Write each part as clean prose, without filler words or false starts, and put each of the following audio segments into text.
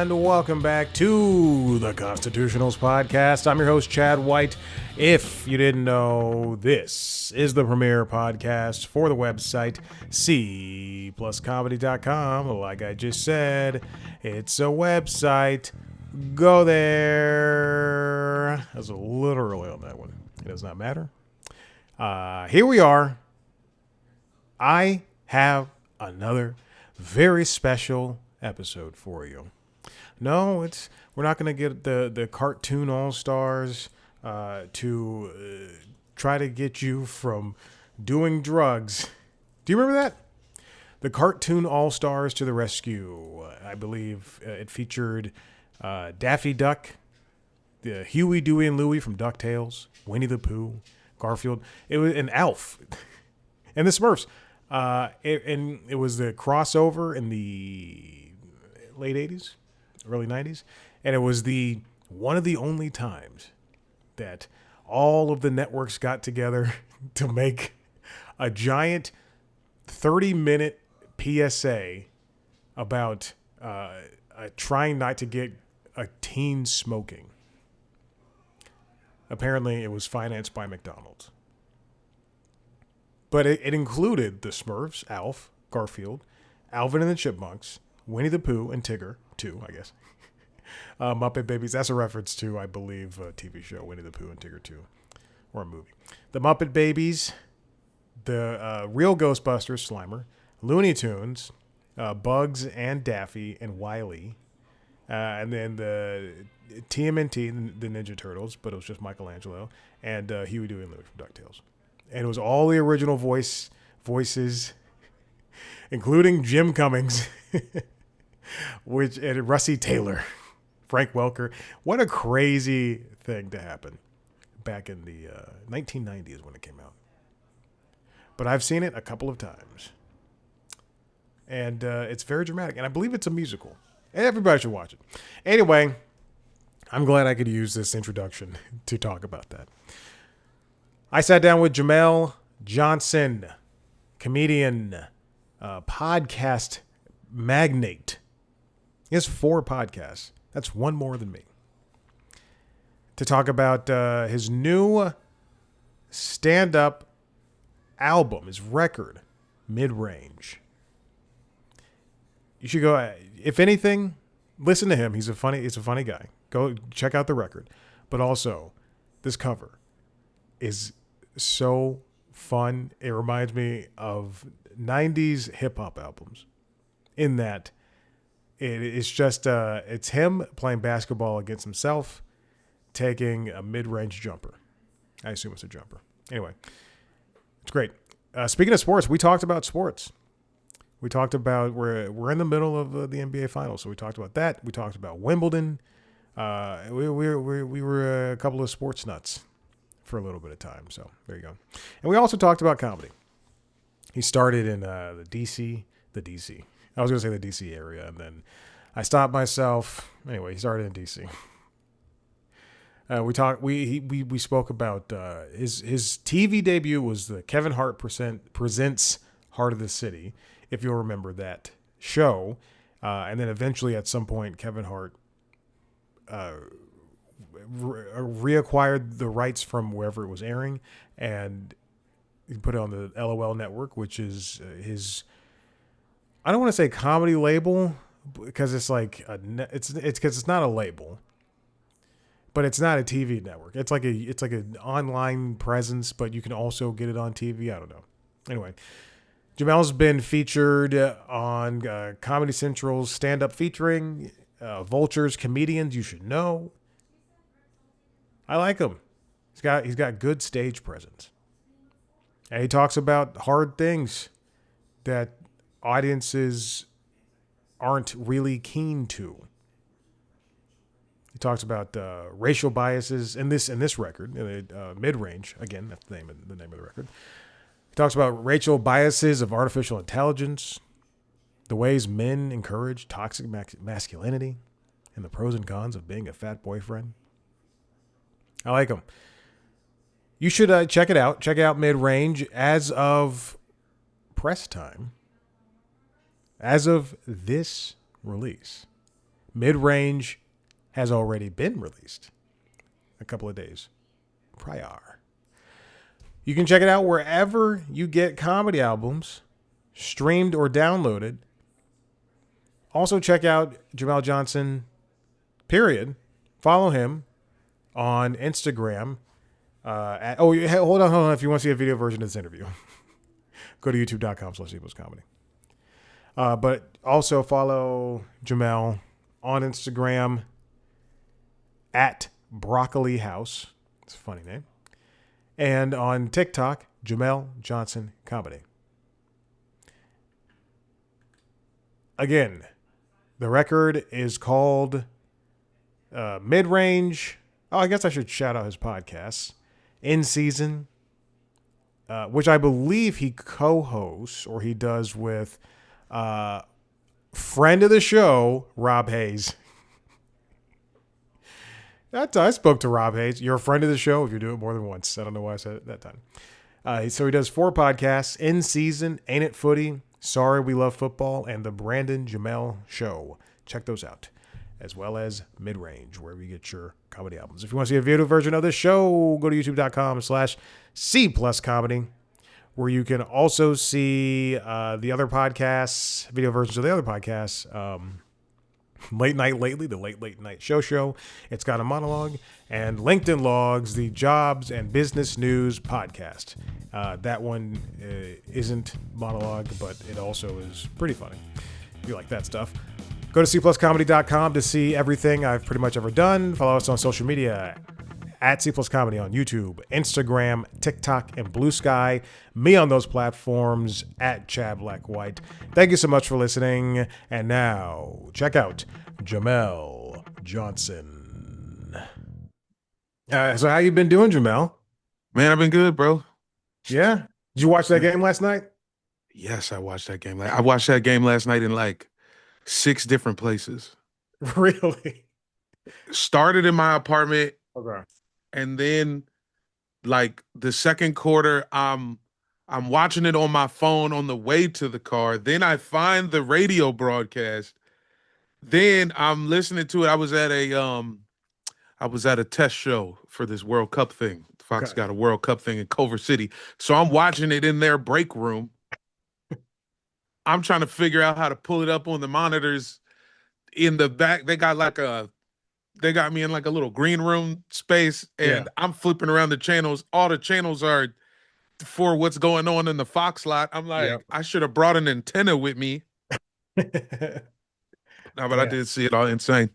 And welcome back to the Constitutionals Podcast. I'm your host, Chad White. If you didn't know, this is the premier podcast for the website cpluscomedy.com. Like I just said, it's a website. Go there. I was a little early on that one. It does not matter. Here we are. I have another very special episode for you. No, we're not going to get the cartoon all-stars to try to get you from doing drugs. Do you remember that? The cartoon all-stars to the rescue. I believe it featured Daffy Duck, the Huey, Dewey, and Louie from DuckTales, Winnie the Pooh, Garfield. It was an Alf, and the Smurfs. It was the crossover in the late 80s, early 90s. And it was one of the only times that all of the networks got together to make a giant 30-minute PSA about trying not to get a teen smoking. Apparently, it was financed by McDonald's. But it included the Smurfs, Alf, Garfield, Alvin and the Chipmunks, Winnie the Pooh, and Tigger, too, I guess. Muppet Babies, that's a reference to, I believe, a TV show, Winnie the Pooh and Tigger 2, or a movie. The Muppet Babies, the real Ghostbusters, Slimer, Looney Tunes, Bugs and Daffy and Wile-E, and then the TMNT, the Ninja Turtles, but it was just Michelangelo, and Huey, Dewey, and Louie from DuckTales. And it was all the original voices, including Jim Cummings, and Russie Taylor, Frank Welker. What a crazy thing to happen back in the 1990s when it came out. But I've seen it a couple of times. And it's very dramatic. And I believe it's a musical. Everybody should watch it. Anyway, I'm glad I could use this introduction to talk about that. I sat down with Jamel Johnson, comedian, podcast magnate. He has 4 podcasts. That's one more than me. To talk about his new stand-up album, his record, Mid-Range. You should go, if anything, listen to him. He's a funny guy. Go check out the record. But also, this cover is so fun. It reminds me of 90s hip-hop albums in that it's just it's him playing basketball against himself, taking a mid-range jumper. I assume it's a jumper. Anyway, it's great. Speaking of sports, we talked about sports. We talked about we're in the middle of the NBA Finals, so we talked about that. We talked about Wimbledon. We were a couple of sports nuts for a little bit of time. So there you go. And we also talked about comedy. He started in the DC. I was going to say the DC area, and then I stopped myself. Anyway, he started in DC. We spoke about his TV debut was the Kevin Hart presents Heart of the City, if you'll remember that show. And then eventually at some point, Kevin Hart reacquired the rights from wherever it was airing, and he put it on the LOL network, which is his, I don't want to say comedy label, because it's like it's because it's not a label, but it's not a TV network. It's like an online presence, but you can also get it on TV. I don't know. Anyway, Jamel's been featured on Comedy Central's stand-up featuring Vulture's Comedians You Should Know. I like him. He's got good stage presence. And he talks about hard things that audiences aren't really keen to. He talks about racial biases in this record, Mid-Range. Again, that's the name of the record. He talks about racial biases of artificial intelligence, the ways men encourage toxic masculinity, and the pros and cons of being a fat boyfriend. I like him. You should check it out. Check out Mid-Range as of press time. As of this release, Mid Range has already been released a couple of days prior. You can check it out wherever you get comedy albums, streamed or downloaded. Also, check out Jamel Johnson, period. Follow him on Instagram. Hold on. If you want to see a video version of this interview, go to youtube.com/comedy. But also follow Jamel on Instagram at Broccoli House. It's a funny name. And on TikTok, Jamel Johnson Comedy. Again, the record is called Mid Range. Oh, I guess I should shout out his podcasts. In Season, which I believe he co-hosts or he does with friend of the show, Rob Hayes. I spoke to Rob Hayes. You're a friend of the show if you do it more than once. I don't know why I said it that time. So he does 4 podcasts: In Season, Ain't It Footy, Sorry We Love Football, and The Brandon Jamel Show. Check those out, as well as Mid Range, wherever you get your comedy albums. If you want to see a video version of this show, go to youtube.com/C+comedy, where you can also see the other podcasts, video versions of the other podcasts. Late Night Lately, the Late Night Show. It's got a monologue, and LinkedIn Logs, the jobs and business news podcast. That one isn't monologue, but it also is pretty funny. If you like that stuff. Go to cpluscomedy.com to see everything I've pretty much ever done. Follow us on social media at cpluscomedy on YouTube, Instagram, TikTok, and Blue Sky. Me on those platforms at Chad Black White. Thank you so much for listening. And now, check out Jamel Johnson. So how you been doing, Jamel? Man, I've been good, bro. Yeah? Did you watch that game last night? Yes, I watched that game. I watched that game last night in like 6 different places. Really? Started in my apartment, Okay. and then like the second quarter, I'm watching it on my phone on the way to the car. Then I find the radio broadcast. Then I'm listening to it. I was at a test show for this World Cup thing. Fox Okay. got a World Cup thing in Culver City. So I'm watching it in their break room. I'm trying to figure out how to pull it up on the monitors in the back. They got me in like a little green room space, Yeah. and I'm flipping around the channels. All the channels are for what's going on in the Fox lot. I'm Yep. like, I should have brought an antenna with me. No, but I Yeah. did see it all insane.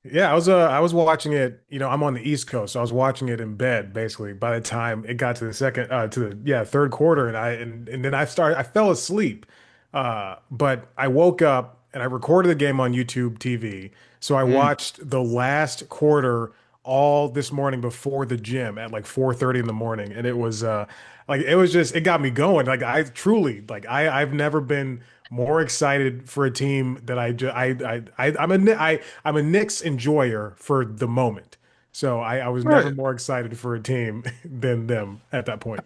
Yeah, I was watching it, I'm on the East Coast, so I was watching it in bed basically by the time it got to the third quarter, and then I fell asleep. But I woke up and I recorded the game on YouTube TV. So I Mm. watched the last quarter all this morning before the gym at like 4:30 in the morning, and it got me going. Like I truly I've never been more excited for a team that I just I'm a Knicks enjoyer for the moment. So I was never Right. more excited for a team than them at that point.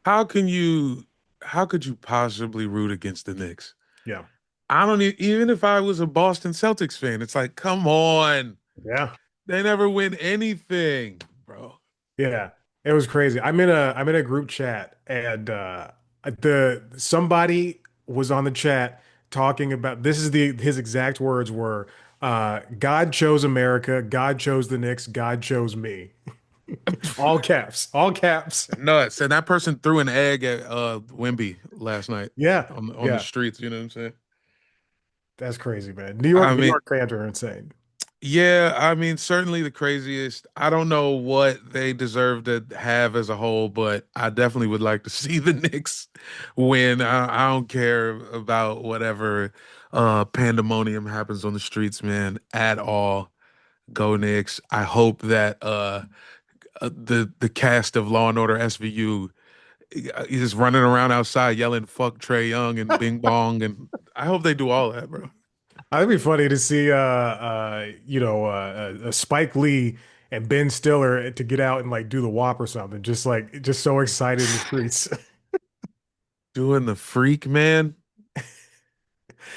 How can you, how could you possibly root against the Knicks? Yeah. I don't even if I was a Boston Celtics fan, it's like, come on. Yeah. They never win anything, bro. Yeah. It was crazy. I'm in a group chat, and the somebody was on the chat talking about, this is the his exact words were, God chose America, God chose the Knicks, God chose me. All caps. All caps. Nuts. And that person threw an egg at Wimby last night Yeah. on the Yeah. streets, you know what I'm saying? That's crazy, man. New York, I New mean, York fans are insane. yeah, I mean, certainly the craziest. I don't know what they deserve to have as a whole, but I definitely would like to see the Knicks win. I don't care about whatever pandemonium happens on the streets, man, at all. Go Knicks. I hope that the cast of Law and Order SVU is running around outside yelling "fuck Trey Young" and "Bing Bong," and I hope they do all that, bro. It'd be funny to see, Spike Lee and Ben Stiller to get out and like do the WAP or something. Just so excited in the streets. Doing the freak, man.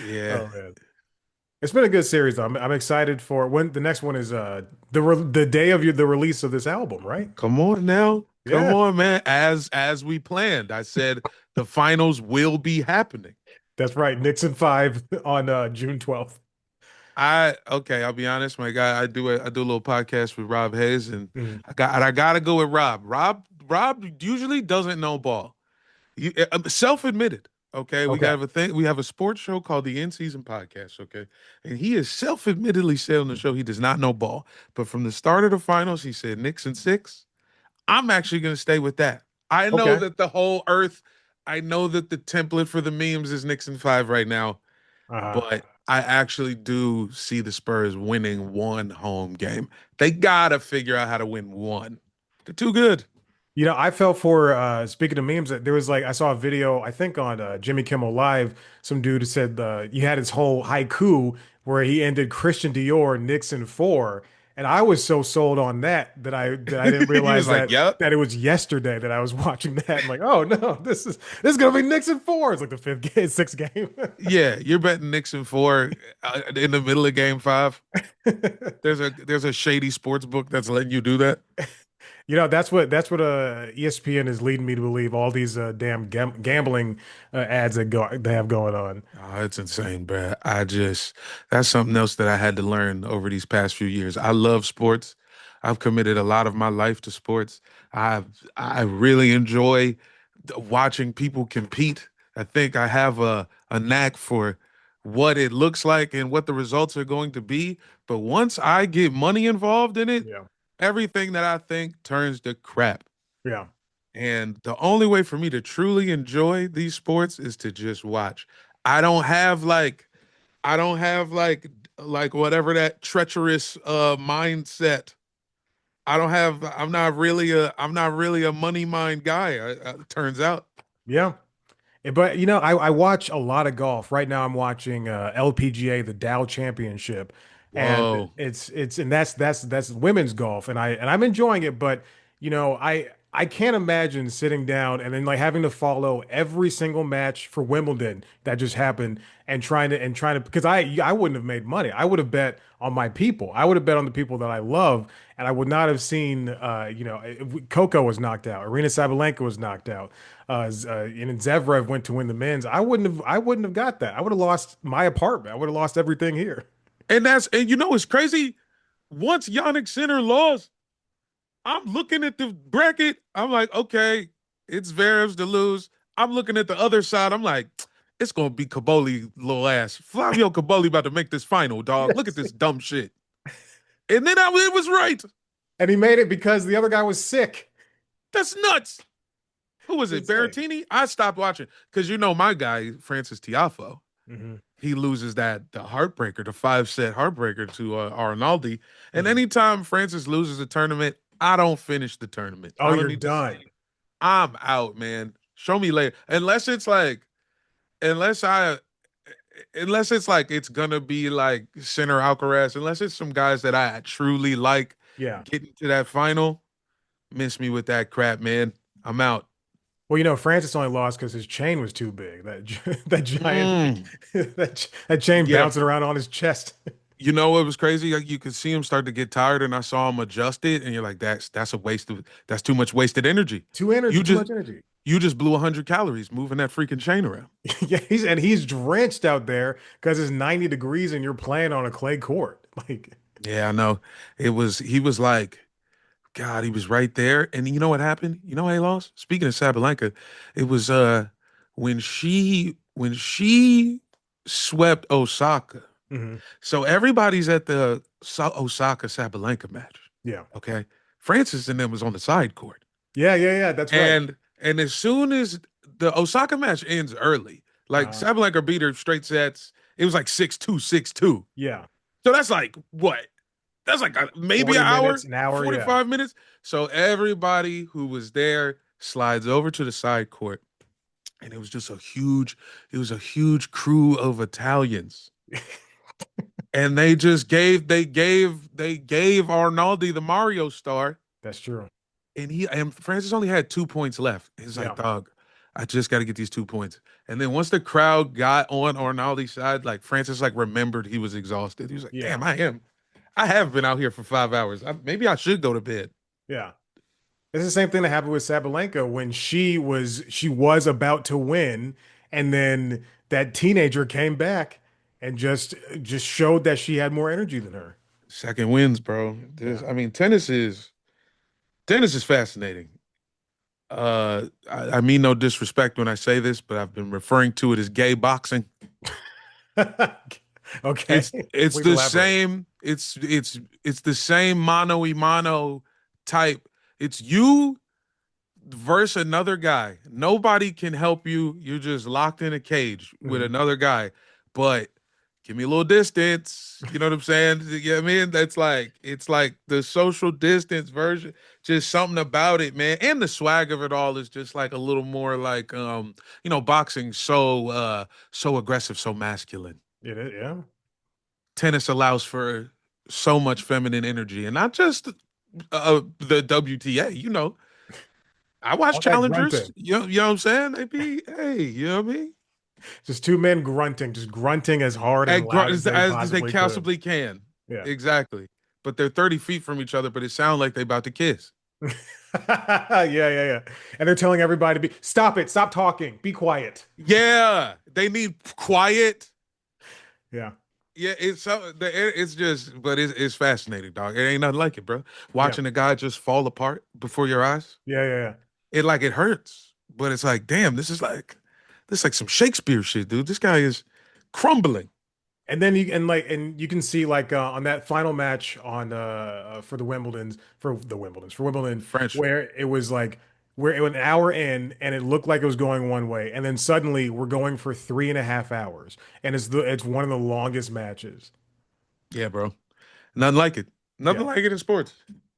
Yeah. Oh man. It's been a good series though. I'm excited for when the next one is the day of the release of this album, right? Come on now. Come Yeah, on, man. As we planned. I said the finals will be happening. that's right. Nixon 5 on June 12th. I'll be honest, my guy. I do a little podcast with Rob Hayes, and Mhm. I gotta go with Rob. Rob usually doesn't know ball. Self-admitted. Okay, we Okay. got a thing. We have a sports show called the In Season Podcast. Okay, and he has self-admittedly said on the show he does not know ball. But from the start of the finals, he said Knicks in six. I'm actually going to stay with that. I know Okay. that the whole Earth. I know that the template for the memes is Knicks in five right now, Uh-huh. but I actually do see the Spurs winning one home game. They gotta figure out how to win one. They're too good. I felt for speaking of memes that there was like I saw a video I think on Jimmy Kimmel Live. Some dude said he had his whole haiku where he ended Christian Dior Nixon 4, and I was so sold on that I didn't He was realize like, "Yep, that it was yesterday that I was watching that. I'm like, oh no, this is gonna be Nixon 4. It's like the fifth game, sixth game. yeah, you're betting Knicks in four in the middle of Game Five." There's a shady sports book that's letting you do that. That's what ESPN is leading me to believe. All these damn gambling ads that they have going on. Oh, it's insane, bro. That's something else that I had to learn over these past few years. I love sports. I've committed a lot of my life to sports. I I really enjoy watching people compete. I think I have a knack for what it looks like and what the results are going to be. But once I get money involved in it, Yeah, everything that I think turns to crap. yeah, And the only way for me to truly enjoy these sports is to just watch. I don't have like I don't have like whatever that treacherous mindset. I'm not really a money mind guy. Turns out. yeah. But I watch a lot of golf. Right now I'm watching LPGA, the Dow Championship, and Whoa. and that's women's golf, and I'm enjoying it. But I can't imagine sitting down and then like having to follow every single match for Wimbledon that just happened and trying to because I wouldn't have made money. I would have bet on my people. I would have bet on the people that I love, and I would not have seen Coco was knocked out, Arena Sabalenka was knocked out, and Zverev went to win the men's. I wouldn't have got that. I would have lost my apartment. I would have lost everything here. And you know it's crazy. Once Yannick Sinner lost, I'm looking at the bracket. I'm like, okay, it's Zverev's to lose. I'm looking at the other side. I'm like, it's gonna be Caboli little ass. Flavio Caboli about to make this final, dog. Look at Yes. this dumb shit. And then it was right. And he made it because the other guy was sick. That's nuts. Who was It's it? insane. Berrettini? I stopped watching because you know my guy, Francis Tiafo. Hmm. He loses the heartbreaker, the 5-set heartbreaker to Arnaldi. And Hmm. anytime Francis loses a tournament, I don't finish the tournament. Oh, I don't you're need to see done. it. I'm out, man. Show me later. Unless I unless it's like it's gonna be like Sinner Alcaraz, unless it's some guys that I truly like Yeah. getting to that final, miss me with that crap, man. I'm out. Well, Francis only lost because his chain was too big. That giant Mm. that chain Yeah, bouncing around on his chest. you know what was crazy? Like you could see him start to get tired, and I saw him adjust it, and you're like, that's too much wasted energy. You Too just much energy. you just blew 100 calories moving that freaking chain around. Yeah, he's drenched out there because it's 90 degrees and you're playing on a clay court. Like, Yeah, I know. He was like, God, he was right there. And you know what happened? You know how he lost? Speaking of Sabalenka, it was when she swept Osaka. mhm. So everybody's at the Osaka Sabalenka match. Yeah. Okay. Francis and them was on the side court. Yeah, yeah, yeah. That's right. And as soon as the Osaka match ends early, like Uh, Sabalenka beat her straight sets, it was like 6-2, 6-2. yeah. So that's like what? That's like maybe an 40 minutes, hour, an hour. Yeah. 45 minutes. So everybody who was there slides over to the side court. And it was a huge crew of Italians. And they gave Arnaldi the Mario star. That's true. And Francis only had 2 points left. He's like, Yeah. dog, I just got to get these 2 points. And then once the crowd got on Arnaldi's side, like Francis like remembered he was exhausted. He was like, Yeah, "Damn, I have been out here for 5 hours. Maybe I should go to bed." yeah. It's the same thing that happened with Sabalenka when she was about to win, and then that teenager came back and just showed that she had more energy than her. Second wins, bro. Yeah. I mean, tennis is fascinating. I mean no disrespect when I say this, but I've been referring to it as gay boxing. Okay. It's Please the elaborate. same. It's the same mano y mano type. It's you versus another guy. Nobody can help you. You're just locked in a cage with Mhm. another guy. But give me a little distance. You know what I'm saying? You know what I mean? That's like it's like the social distance version. Just something about it, man. And the swag of it all is just like a little more like boxing so aggressive, so masculine. Yeah. Tennis allows for so much feminine energy and not just the WTA, I watch All that challengers. grunting. You know what I'm saying? They be, hey, you know what I mean? Just two men grunting, just grunting as hard and loud as they As they possibly could. possibly can. Yeah. Exactly. But they're 30 feet from each other, but it sounds like they about to kiss. Yeah. And they're telling everybody to be stop it, stop talking, be quiet. Yeah. They need quiet. Yeah. Yeah, it's just, but it's fascinating, dog. It ain't nothing like it, bro. Yeah. Watching a guy just fall apart before your eyes, Yeah. it hurts, but it's like, damn, this is like some Shakespeare shit, dude. This guy is crumbling. And then you can see like on that final match on for the Wimbledon's for Wimbledon French. where it was like where it was an hour in and it looked like it was going one way and then suddenly we're going for 3.5 hours and it's one of the longest matches. Yeah, bro. Nothing like it. Nothing Yeah. like it in sports.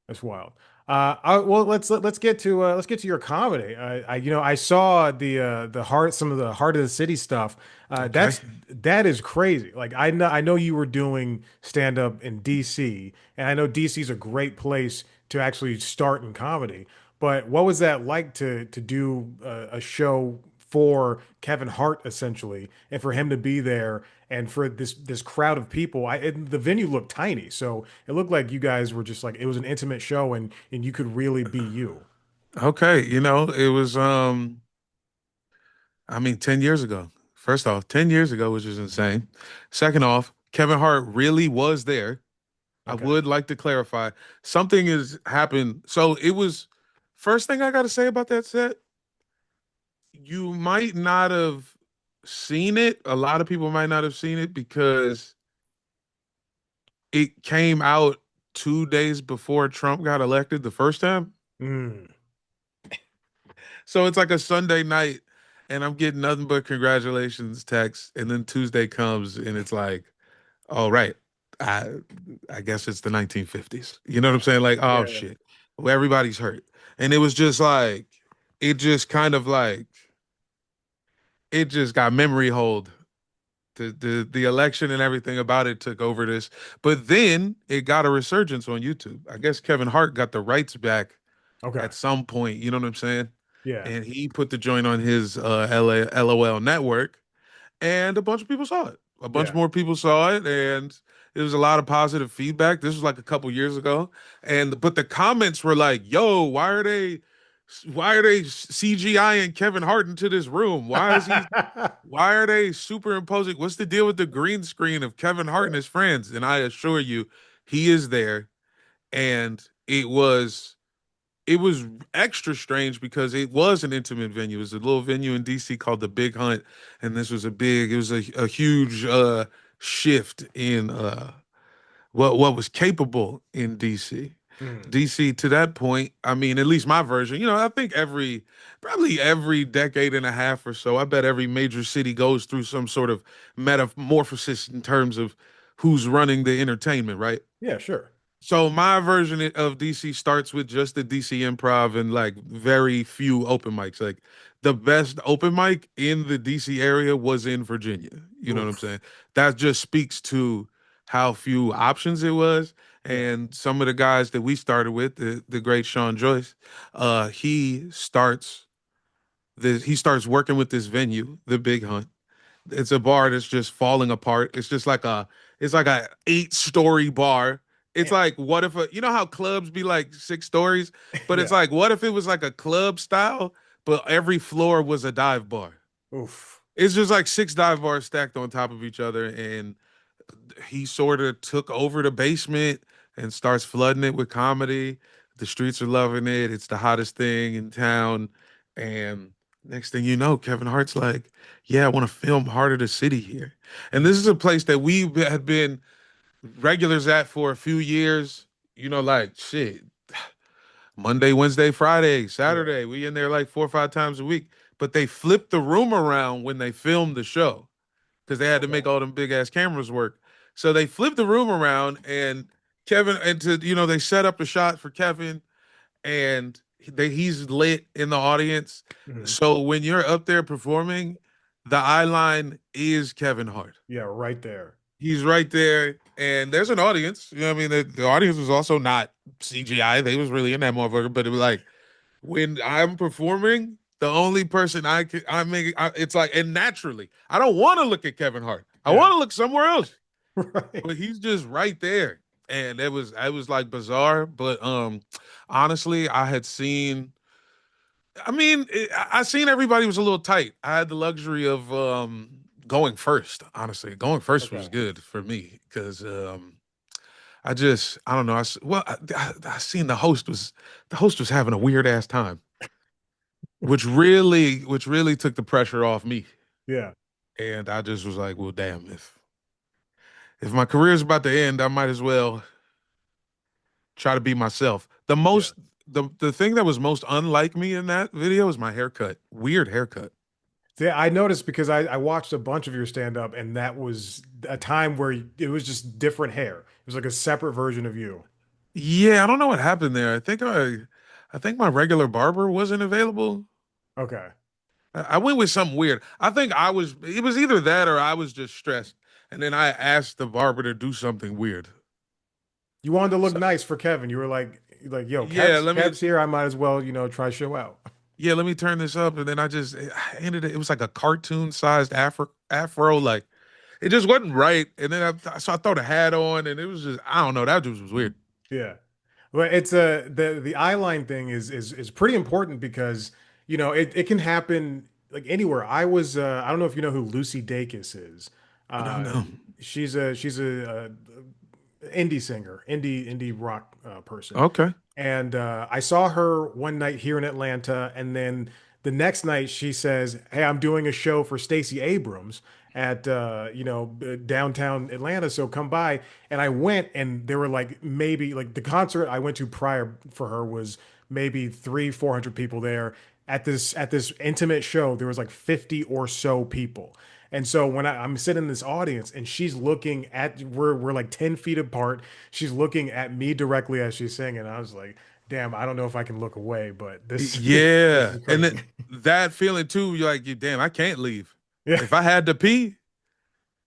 That's wild. Well, let's get to your comedy. I saw some of the heart of the city stuff. Okay. That is crazy. Like I know you were doing stand up in DC, and I know DC is a great place to actually start in comedy. But what was that like to do a show for Kevin Hart essentially, and for him to be there, and for this crowd of people? The venue looked tiny, so it looked like you guys were just like it was an intimate show, and you could really be you. Okay. It was I mean, 10 years ago. First off, 10 years ago, which is insane. Second off, Kevin Hart really was there. I Okay. would like to clarify something has happened. So it was first thing I got to say about that set, you might not have seen it. A lot of people might not have seen it because it came out 2 days before Trump got elected the first time. Mm. So it's like a Sunday night, and I'm getting nothing but congratulations text, and then Tuesday comes, and it's like, oh right, I I guess it's the 1950s. You know what I'm saying? Like, oh Yeah. shit, well, everybody's hurt, and it was just like, it just kind of like, it just got memory hold. The election and everything about it took over this, but then it got a resurgence on YouTube. I guess Kevin Hart got the rights back Okay. at some point. You know what I'm saying? Yeah. And he put the joint on his LOL network, and a bunch of people saw it. A bunch Yeah. more people saw it, and it was a lot of positive feedback. This was like a couple years ago, and but the comments were like, "Yo, why are they CGIing Kevin Hart into this room? Why are they superimposing? What's the deal with the green screen of Kevin Hart and his friends?" And I assure you, he is there, and it was extra strange because it was an intimate venue. It was a little venue in DC called the Big Hunt, and this was it was a huge shift in what was capable in DC. Mm. DC to that point, I mean, at least my version, I think probably every decade and a half or so, I bet every major city goes through some sort of metamorphosis in terms of who's running the entertainment, right? Yeah, sure. So my version of DC starts with just the DC Improv and like very few open mics. Like the best open mic in the DC area was in Virginia. You know what I'm Oof. saying? That just speaks to how few options it was. Yeah. And some of the guys that we started with, the great Sean Joyce, he starts he starts working with this venue, the Big Hunt. It's a bar that's just falling apart. It's like a 8-story bar. It's Eh, like what if you know how clubs be like 6 stories, but it's yeah. like what if it was like a club style, but every floor was a dive bar. Oof. It's just like 6 dive bars stacked on top of each other, and he sort of took over the basement and starts flooding it with comedy. The streets are loving it. It's the hottest thing in town. And next thing you know, Kevin Hart's like, yeah, I want to film Heart of the City here. And this is a place that we had been regulars at for a few years. You know, like shit, Monday, Wednesday, Friday, Yeah. Saturday. We in there like 4 or 5 times a week. But they flipped the room around when they filmed the show because they had to Okay. make all them big ass cameras work. So they flipped the room around and Kevin and to they set up a shot for Kevin and he's lit in the audience. Mhm. So when you're up there performing, the eye line is Kevin Hart. Yeah, right there. He's right there, and there's an audience. You know what I mean? The audience was also not CGI. They was really in that motherfucker, but it was like when I'm performing, the only person it's like, and naturally, I don't want to look at Kevin Hart. I Yeah. want to look somewhere else, Right. but he's just right there. And it was like bizarre, but honestly, I seen everybody was a little tight. I had the luxury of going first. Honestly, going first was Okay. good for me because I don't know. I seen the host was having a weird ass time, which really took the pressure off me. Yeah. And I just was like, well, damn, if my career's about to end, I might as well try to be myself. Yeah. The thing that was most unlike me in that video was my haircut. Weird haircut. Yeah, I noticed because I watched a bunch of your stand up, and that was a time where it was just different hair. It was like a separate version of you. Yeah, I don't know what happened there. I think my regular barber wasn't available. Okay. I went with something weird. I think it was either that or I was just stressed. And then I asked the barber to do something weird. You wanted to look So nice for Kevin. You were like, yo, yeah, Kev's here. I might as well, try show out. let me turn this up. And then I ended it. It was like a cartoon sized afro. Like it just wasn't right. And then so I throw the hat on and it was just, I don't know. That just was weird. Yeah. But it's the eye line thing is pretty important because it can happen like anywhere. I don't know if you know who Lucy Dacus is. I don't Uh know. she's a indie singer, indie rock person. Okay. And I saw her one night here in Atlanta, and then the next night she says, "Hey, I'm doing a show for Stacey Abrams at downtown Atlanta, so come by." And I went, and there were like maybe like the concert I went to prior for her was maybe 300-400 people there. At this intimate show, there was like 50 or so people. And so when I'm sitting in this audience and she's looking at we're like 10 feet apart, she's looking at me directly as she's singing. I was like, damn, I don't know if I can look away, but this this Yeah. is And crazy. that feeling too, you're like, damn, I can't leave. Yeah, If I had to pee,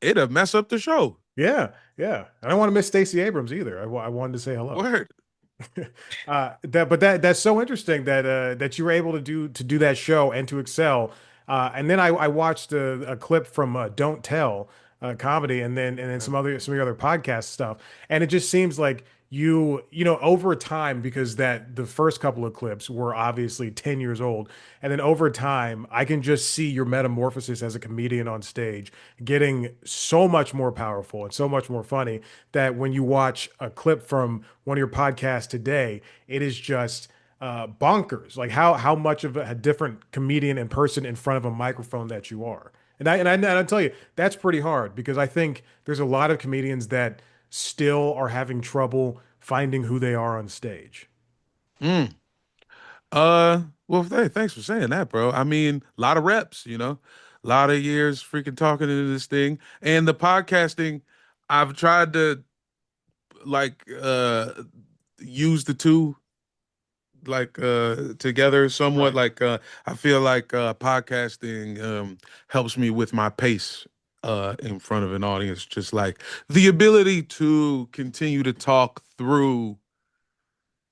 it'd mess up the show. yeah, yeah. I don't want to miss Stacey Abrams either. I wanted to say hello. Word. That's so interesting that you were able to do that show and to excel. And then I watched a clip from Don't Tell comedy, and then some of the other podcast stuff, and it just seems like over time, because that the first couple of clips were obviously 10 years old, and then over time I can just see your metamorphosis as a comedian on stage getting so much more powerful and so much more funny that when you watch a clip from one of your podcasts today, it is just bonkers. Like how much of a different comedian and person in front of a microphone that you are. And I tell you, that's pretty hard because I think there's a lot of comedians that still are having trouble finding who they are on stage. Mm. Well, hey, thanks for saying that, bro. I mean, a lot of reps, a lot of years freaking talking into this thing. And the podcasting, I've tried to like use the two like together somewhat. Right. Like I feel like podcasting helps me with my pace in front of an audience, just like the ability to continue to talk through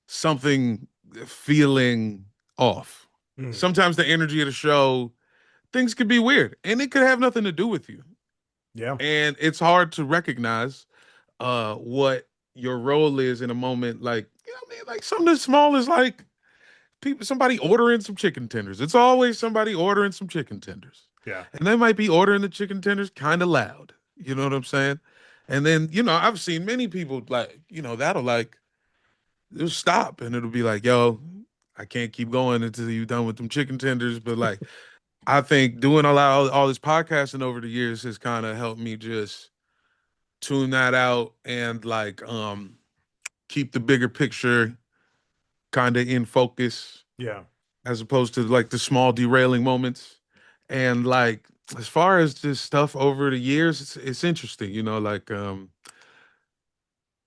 something feeling off. Mm. Sometimes the energy of the show, things could be weird, and it could have nothing to do with you. Yeah. And it's hard to recognize what your role is in a moment like, you know what I mean? Like something as small as like people somebody ordering some chicken tenders. It's always somebody ordering some chicken tenders. Yeah. And they might be ordering the chicken tenders kind of loud. You know what I'm saying? And then, I've seen many people like, that'll like it'll stop and it'll be like, yo, I can't keep going until you're done with them chicken tenders. But like I think doing all this podcasting over the years has kind of helped me just tune that out and like keep the bigger picture kind of in focus Yeah. as opposed to like the small derailing moments. And like as far as just stuff over the years, it's interesting, like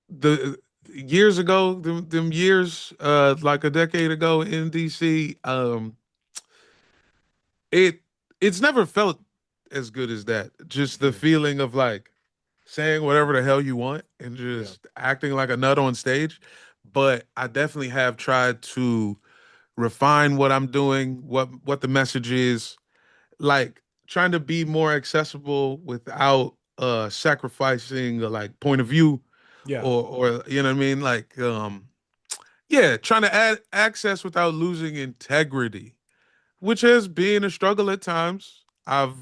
the years ago, them years like a decade ago in DC, it it's never felt as good as that. Just the Mm. feeling of like saying whatever the hell you want and Yeah. just acting like a nut on stage. But I definitely have tried to refine what I'm doing, what the message is, like trying to be more accessible without sacrificing like point of view Yeah. or you know what I mean? Like yeah, trying to add access without losing integrity, which has been a struggle at times. I've,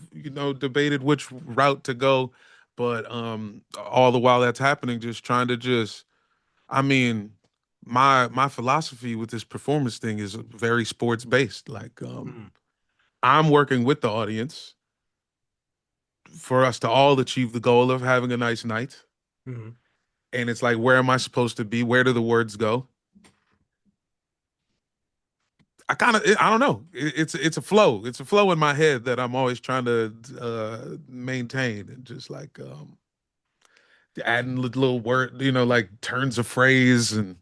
debated which route to go, but all the while that's happening, just trying to just I mean, my philosophy with this performance thing is very sports based. Like Mm. I'm working with the audience for us to all achieve the goal of having a nice night. Mm. And it's like, where am I supposed to be? Where do the words go? I don't know. It's a flow. It's a flow in my head that I'm always trying to maintain and just like adding little word, like turns of phrase. And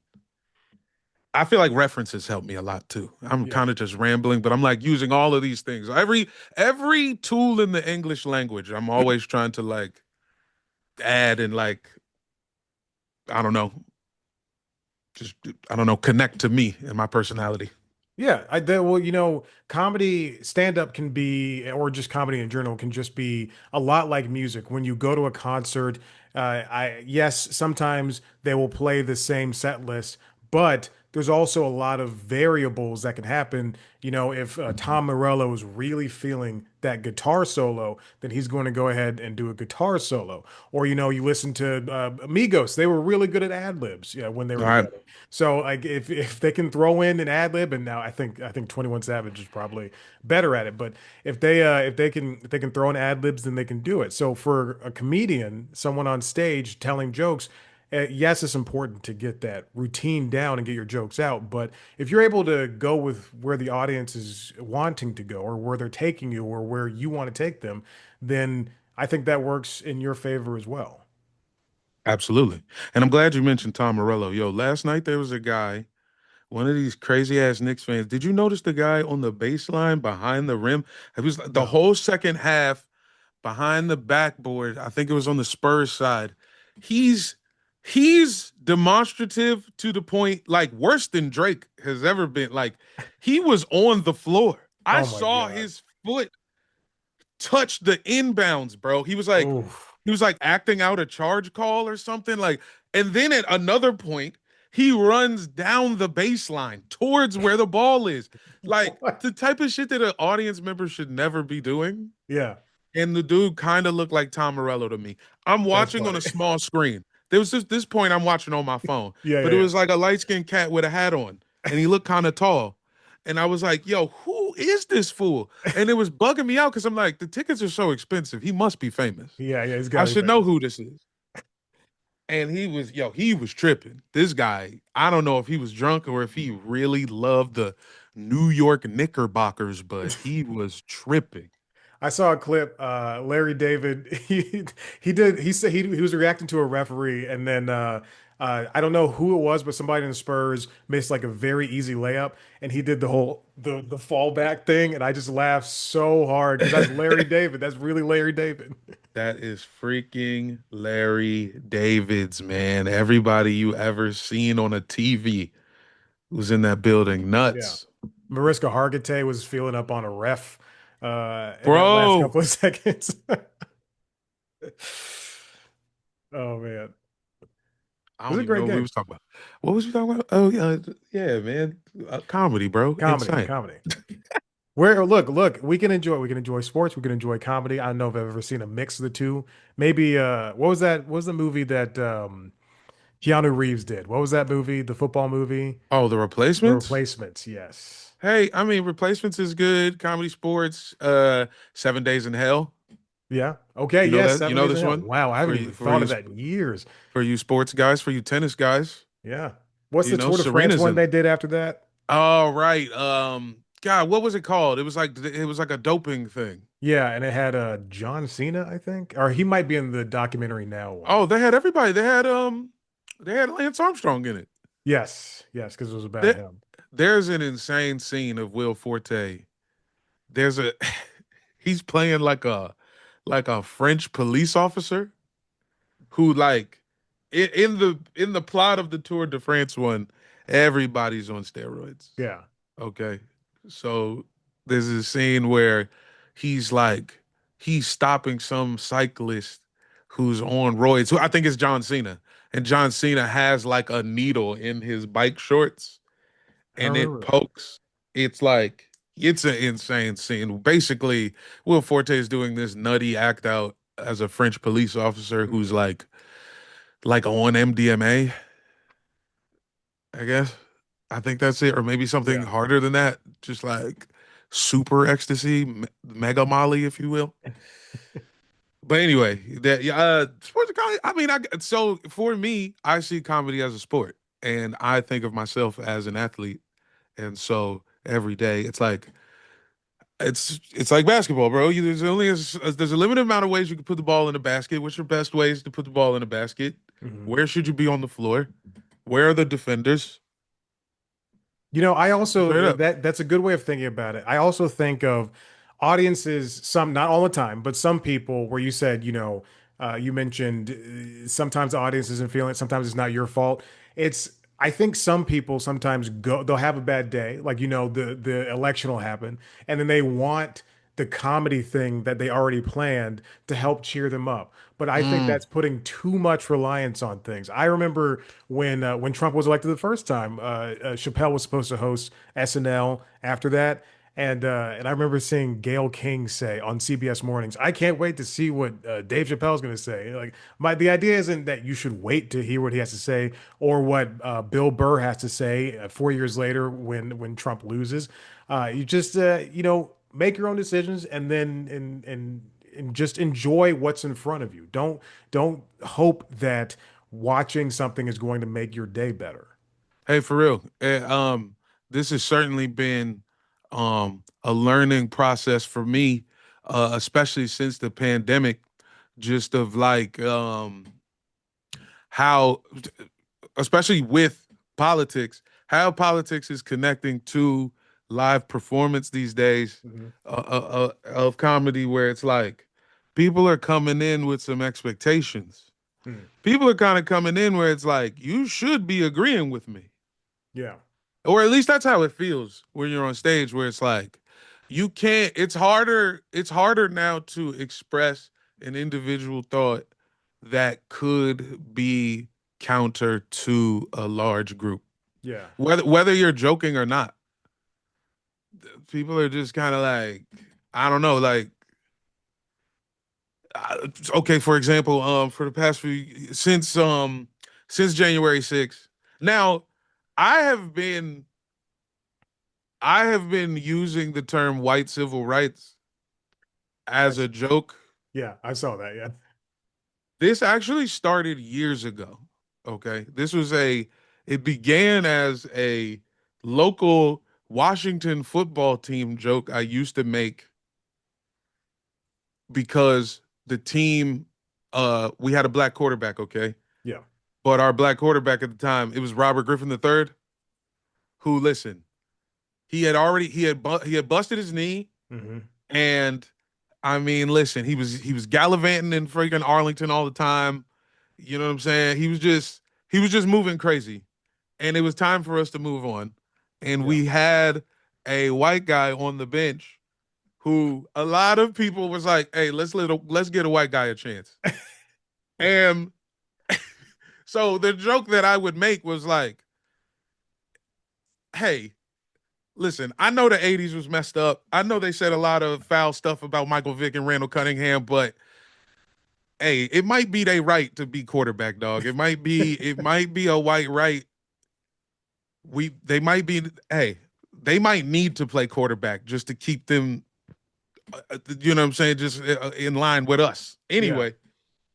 I feel like references help me a lot too. I'm Yeah. kind of just rambling, but I'm like using all of these things. Every tool in the English language, I'm always trying to like add and like I don't know, just I don't know, connect to me and my personality. Yeah, well, comedy stand up can be, or just comedy in general can just be a lot like music. When you go to a concert, yes, sometimes they will play the same set list, but there's also a lot of variables that can happen. If Tom Morello is really feeling that guitar solo, then he's going to go ahead and do a guitar solo. Or, you listen to Amigos, they were really good at ad libs, yeah, when they All were right, together. So like if they can throw in an ad lib, and now I think 21 Savage is probably better at it, but if they can throw in ad libs, then they can do it. So for a comedian, someone on stage telling jokes, yes, it's important to get that routine down and get your jokes out. But if you're able to go with where the audience is wanting to go, or where they're taking you, or where you want to take them, then I think that works in your favor as well. absolutely. And I'm glad you mentioned Tom Morello. Yo, last night there was a guy, one of these crazy ass Knicks fans. Did you notice the guy on the baseline behind the rim? It was like the No. whole second half behind the backboard. I think it was on the Spurs side. He's he's demonstrative to the point like worse than Drake has ever been. Like he was on the floor. I Oh my saw God. his foot touch the inbounds, bro. Oof. He was like acting out a charge call or something like and then at another point he runs down the baseline towards where the ball is. Like What? the type of shit that an audience member should never be doing. Yeah, And the dude kind of looked like Tom Morello to me. I'm that's watching on funny. a small screen. There was this point I'm watching on my phone, Yeah, but yeah, it yeah. was like a light skinned cat with a hat on, and he looked kind of tall. And I was like, yo, who is this fool? And it was bugging me out because I'm like, the tickets are so expensive. He must be famous. Yeah, yeah, he's got I to be should know famous. who this is. And he was tripping. This guy, I don't know if he was drunk or if he really loved the New York Knickerbockers, but he was tripping. I saw a clip. Larry David, he said he was reacting to a referee, and then I don't know who it was, but somebody in the Spurs missed like a very easy layup, and he did the fallback thing, and I just laughed so hard because that's Larry David. That's really Larry David. That is freaking Larry David's, man. Everybody you ever seen on a TV was in that building. Yeah. Nuts. Mariska Hargitay was feeling up on a ref in that last Bro, couple of seconds. Oh man, it I was don't a even great know what we game. was talking about. What was we talking about? Oh yeah, yeah, man. Comedy, bro. Comedy, Insane. comedy. Where look, we can enjoy sports, we can enjoy comedy. I don't know if I've ever seen a mix of the two. Maybe what was that? What was the movie that Keanu Reeves did? What was that movie? The football movie? Oh, the The replacements? Replacements. Yes. Hey, I mean, replacements is good. Comedy sports. 7 Days in Hell. Yeah. Okay. You know Yes. that? You Seven know Days in this Hell. one? Wow. I For haven't you, even thought of sp- that in years. for you sports guys, for you tennis guys. Yeah. What's You the know, Tour de France Serena's one in. they did after that? Oh, right. God, what was it called? It was like a doping thing. Yeah, and it had John Cena, I think, or he might be in the documentary now one. Oh, they had everybody. They had Lance Armstrong in it. Yes. Yes, because it was about There, him. there's an insane scene of Will Forte. There's a he's playing like a French police officer who like in the plot of the Tour de France one, everybody's on steroids. Yeah. Okay. So there's a scene where he's like he's stopping some cyclist who's on roids, who I think is John Cena. And John Cena has like a needle in his bike shorts I don't and it remember that. pokes. It's like it's an insane scene. Basically, Will Forte is doing this nutty act out as a French police officer who's Mhm. like on MDMA, I guess. I think that's it, or maybe something Yeah. harder than that, just like super ecstasy, mega Molly, if you will. But anyway, that yeah, sports and comedy. I mean, so for me, I see comedy as a sport, and I think of myself as an athlete, and so every day it's like basketball, bro. There's a limited amount of ways you can put the ball in the basket. What's your best ways to put the ball in the basket? Mhm. Where should you be on the floor? Where are the defenders? I also Straight up. that's a good way of thinking about it. I also think of audiences, some not all the time, but some people where you said, you mentioned sometimes the audience isn't feeling it, sometimes it's not your fault. It's I think some people sometimes they'll have a bad day, like the election will happen, and then they want the comedy thing that they already planned to help cheer them up. But I think Mm, that's putting too much reliance on things. I remember when Trump was elected the first time, Chappelle was supposed to host SNL after that, and I remember seeing Gayle King say on CBS Mornings, "I can't wait to see what Dave Chappelle's going to say." Like the idea isn't that you should wait to hear what he has to say or what Bill Burr has to say 4 years later when Trump loses. You just make your own decisions and then and just enjoy what's in front of you. Don't hope that watching something is going to make your day better. hey, for real. This has certainly been a learning process for me, especially since the pandemic, just of like how, especially with politics, how politics is connecting to live performance these days Mhm. of comedy, where it's like people are coming in with some expectations. Hmm. People are kind of coming in where it's like, you should be agreeing with me. Yeah, Or at least that's how it feels when you're on stage, where it's like, you can't, it's harder now to express an individual thought that could be counter to a large group. yeah, Whether you're joking or not, people are just kind of like, I don't know, like, okay, for example, for the past few since January 6th. Now, I have been I have been using the term white civil rights I as a s- joke. yeah, I saw that. Yeah, This actually started years ago. Okay. It began as a local Washington football team joke I used to make because the team, we had a black quarterback, okay? yeah, But our black quarterback at the time, it was Robert Griffin III, who, listen, he had busted his knee. hmm, And I mean, listen, he was gallivanting in freaking Arlington all the time. You know what I'm saying? He was just moving crazy. And it was time for us to move on. And yeah, we had a white guy on the bench who a lot of people was like, "Hey, let's get a white guy a chance." And so the joke that I would make was like, "Hey, listen, I know the '80s was messed up. I know they said a lot of foul stuff about Michael Vick and Randall Cunningham, but hey, it might be their right to be quarterback, dog. It might be a white right. They might be hey, they might need to play quarterback just to keep them you know what I'm saying, just in line with us. Yeah. Anyway,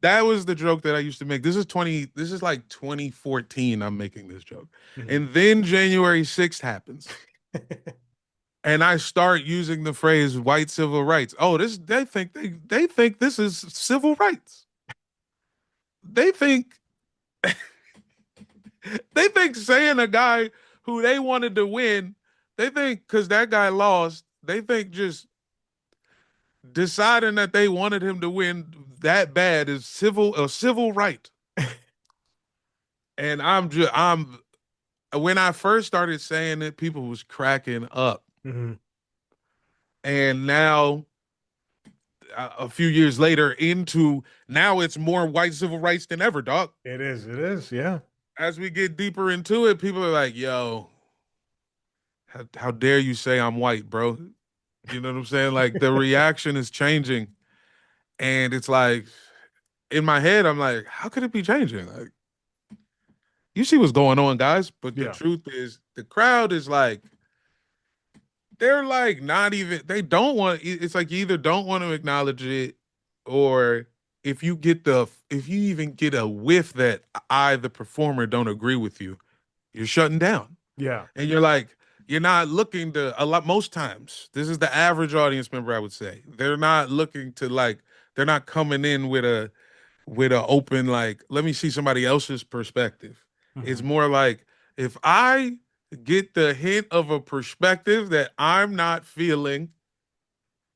that was the joke that I used to make. This is like 2014 I'm making this joke. Mhm. And then January 6th happens. And I start using the phrase white civil rights. Oh, this they think this is civil rights. They think they think saying a guy who they wanted to win, they think because that guy lost, they think just deciding that they wanted him to win that bad is a civil right. And I'm when I first started saying it, people was cracking up. Mhm. And now a few years later into now it's more white civil rights than ever, dog. It is. It is. Yeah. As we get deeper into it, people are like, yo, how dare you say I'm white, bro? You know what I'm saying? Like the reaction is changing. And it's like in my head, I'm like, how could it be changing? Like, you see what's going on, guys. But the Yeah. truth is, the crowd is like, they're like not even, they don't want, it's like you either don't want to acknowledge it, or if you even get a whiff that I, the performer, don't agree with you, you're shutting down. Yeah. And you're like, you're not looking to a lot, most times, this is the average audience member, I would say. They're not looking to like, they're not coming in with a open like let me see somebody else's perspective. It's Mhm. more like if I get the hint of a perspective that I'm not feeling,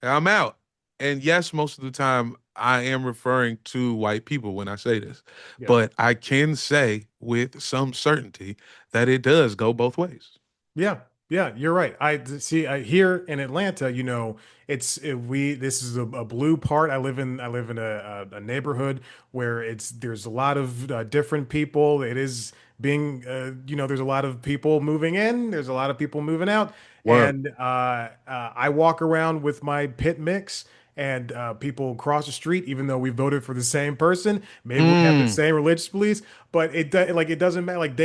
I'm out. And yes, most of the time I am referring to white people when I say this, Yeah. but I can say with some certainty that it does go both ways. Yeah, yeah, you're right. I see. Here in Atlanta, we. This is a blue part. I live in a neighborhood where there's a lot of different people. It is being there's a lot of people moving in. There's a lot of people moving out, Word. and I walk around with my pit mix. And people cross the street, even though we voted for the same person, maybe we have the Mm, same religious beliefs, but it doesn't matter. Like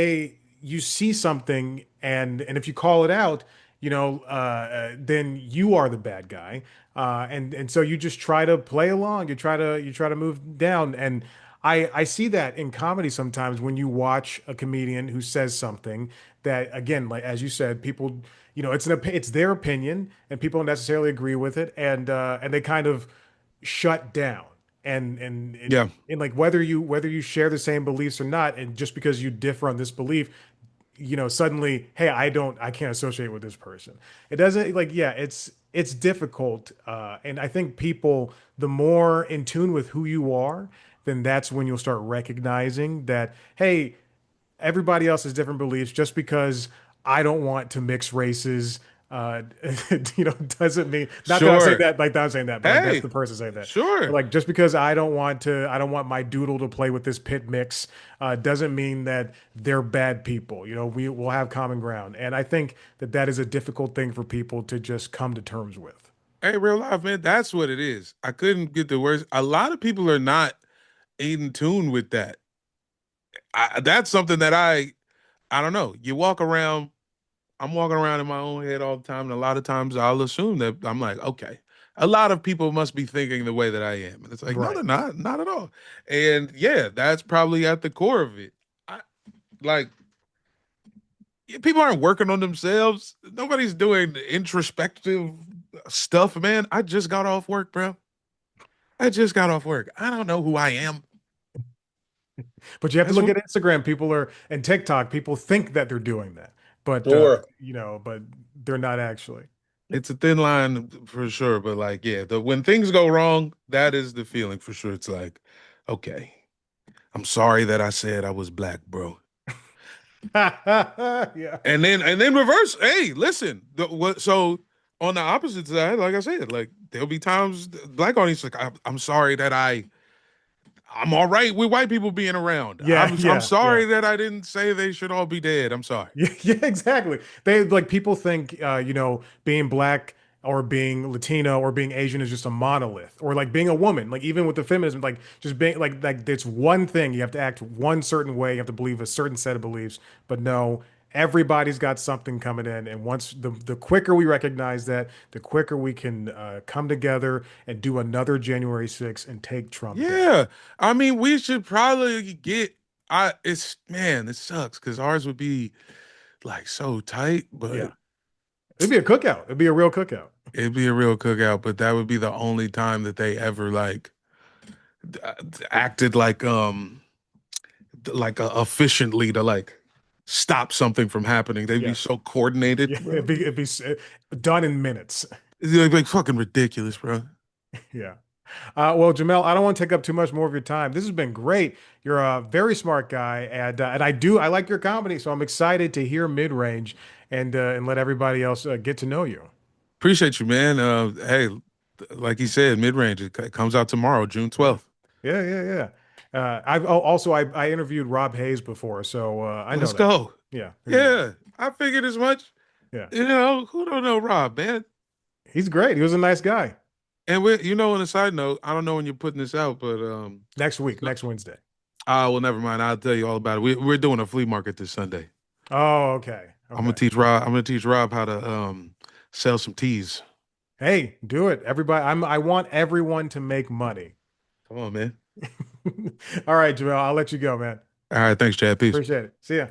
you see something and if you call it out, then you are the bad guy, and so you just try to play along. You try to move down, and I see that in comedy sometimes when you watch a comedian who says something that again, like as you said, people, it's their opinion and people don't necessarily agree with it, and they kind of shut down yeah, and like whether you share the same beliefs or not, and just because you differ on this belief, suddenly, hey, I can't associate with this person. It doesn't like, yeah, it's difficult. And I think people, the more in tune with who you are, then that's when you'll start recognizing that, hey, everybody else has different beliefs. Just because I don't want to mix races, uh, doesn't mean, not that I'm saying sure. that, like that I'm saying that, but like that's Hey, the person saying that. But sure. like just because I don't want my doodle to play with this pit mix, doesn't mean that they're bad people. We will have common ground, and I think that that is a difficult thing for people to just come to terms with. Hey, real life, man, that's what it is. I couldn't get the words. A lot of people are not in tune with that. That's something that I don't know. I'm walking around in my own head all the time, and a lot of times I'll assume that I'm like, okay, a lot of people must be thinking the way that I am, and it's like, no, Right. they're not at all. And yeah, that's probably at the core of it. I like people aren't working on themselves. Nobody's doing introspective stuff, man. I just got off work, bro. I just got off work. I don't know who I am. But you have to That's look what. at Instagram. People are and TikTok. People think that they're doing that, but Sure. but they're not actually. It's a thin line for sure, but like, yeah, when things go wrong, that is the feeling for sure. It's like, okay, I'm sorry that I said I was black, bro. Yeah. And then reverse. Hey, listen. So on the opposite side, like I said, like there'll be times black audience like I'm sorry that I'm all right with white people being around. Yeah, I'm yeah, yeah. sorry that I didn't say they should all be dead. I'm sorry. Yeah, yeah, exactly. They like people think being black or being Latino or being Asian is just a monolith. Or like being a woman, like even with the feminism, like just being like it's one thing. You have to act one certain way, you have to believe a certain set of beliefs. But no, everybody's got something coming in. And once the quicker we recognize that, the quicker we can come together and do another January 6th and take Trump down. Yeah. I mean, we should probably get it's man, it sucks because ours would be like so tight, but Yeah. It'd be a cookout. It'd be a real cookout. it'd be a real cookout, but that would be the only time that they ever acted like efficiently to like stop something from happening. They'd be Yes. so coordinated, Yeah, bro. it'd be done in minutes. It's like fucking ridiculous, bro. Yeah. Well, Jamel, I don't want to take up too much more of your time. This has been great. You're a very smart guy, and I like your comedy, so I'm excited to hear mid range and let everybody else get to know you. Appreciate you, man. Hey, like you said, mid range. It comes out tomorrow, June Yeah, 12th. yeah, yeah, yeah. I interviewed Rob Hayes before, so I know Let's that. go. Yeah, here we go. Yeah, I figured as much. Yeah, Who don't know Rob, man? he's great. He was a nice guy. And on a side note, I don't know when you're putting this out, but Next week, so, next Wednesday. well, never mind. I'll tell you all about it. We're doing a flea market this Sunday. Oh, okay, okay. I'm gonna teach Rob how to sell some teas. Hey, do it, everybody. I want everyone to make money. Come on, man. All right, Jamel, I'll let you go, man. All right, thanks, Chad. Peace. Appreciate it. See ya.